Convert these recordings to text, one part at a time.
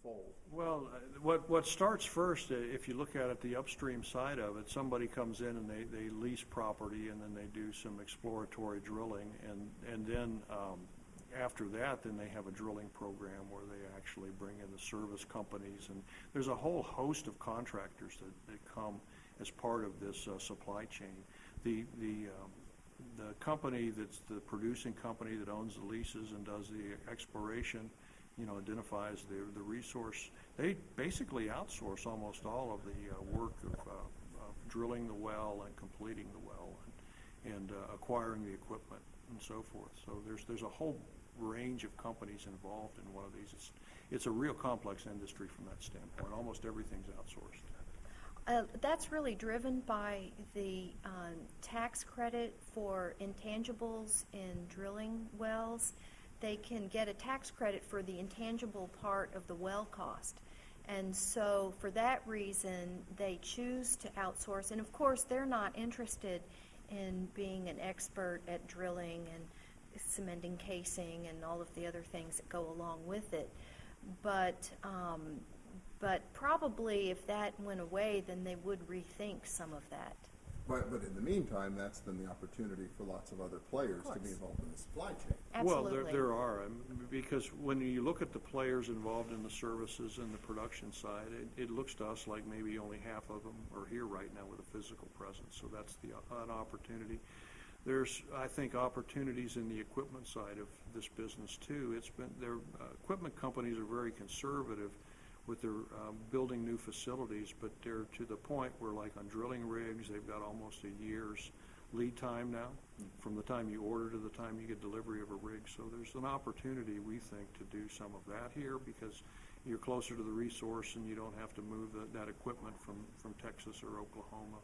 unfold? Well, what starts first, if you look at it, the upstream side of it, somebody comes in and they lease property, and then they do some exploratory drilling, and then after that, then they have a drilling program where they actually bring in the service companies, and there's a whole host of contractors that come as part of this supply chain. The company that's the producing company that owns the leases and does the exploration, identifies the resource. They basically outsource almost all of the work of drilling the well and completing the well and acquiring the equipment and so forth. So there's a whole range of companies involved in one of these. It's a real complex industry from that standpoint. Almost everything's outsourced. That's really driven by the tax credit for intangibles in drilling wells. They can get a tax credit for the intangible part of the well cost. And so for that reason, they choose to outsource. And of course, they're not interested in being an expert at drilling and cementing casing and all of the other things that go along with it. But probably if that went away, then they would rethink some of that. But in the meantime, that's then the opportunity for lots of other players to be involved in the supply chain. Absolutely. Well, there are, because when you look at the players involved in the services and the production side, it looks to us like maybe only half of them are here right now with a physical presence. So that's an opportunity. There's, I think, opportunities in the equipment side of this business too. Their equipment companies are very conservative with their building new facilities, but they're to the point where, like on drilling rigs, they've got almost a year's lead time now, from the time you order to the time you get delivery of a rig. So there's an opportunity, we think, to do some of that here because you're closer to the resource and you don't have to move that equipment from Texas or Oklahoma.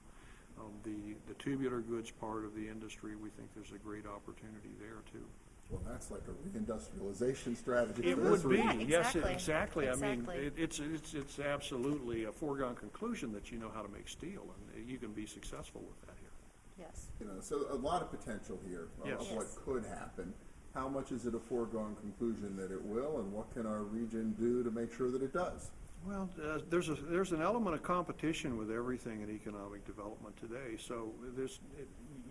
The tubular goods part of the industry, we think there's a great opportunity there too. Well, that's like a reindustrialization strategy. It would be, Yeah, yes, exactly. exactly. I mean, it's absolutely a foregone conclusion that you know how to make steel, and you can be successful with that here. Yes. So a lot of potential here Yes. of what could happen. How much is it a foregone conclusion that it will, and what can our region do to make sure that it does? Well, there's an element of competition with everything in economic development today. So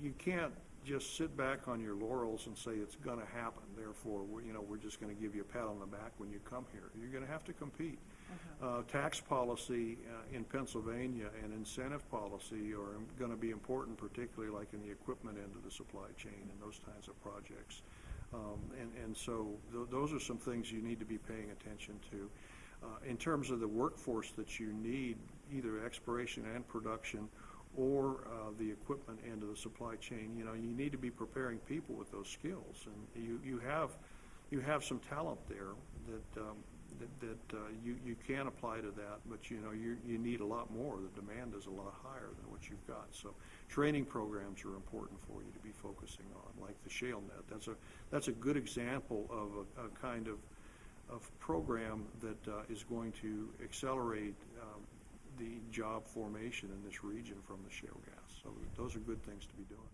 you can't just sit back on your laurels and say it's going to happen. Therefore, we're just going to give you a pat on the back when you come here. You're going to have to compete. Tax policy in Pennsylvania and incentive policy are going to be important, particularly like in the equipment end of the supply chain and those kinds of projects. And so those are some things you need to be paying attention to. In terms of the workforce that you need, either exploration and production or the equipment end of the supply chain, you need to be preparing people with those skills. And you have some talent there that you can apply to that, but you need a lot more. The demand is a lot higher than what you've got. So training programs are important for you to be focusing on, like the ShaleNET. That's a good example of a kind of program that is going to accelerate the job formation in this region from the shale gas. So those are good things to be doing.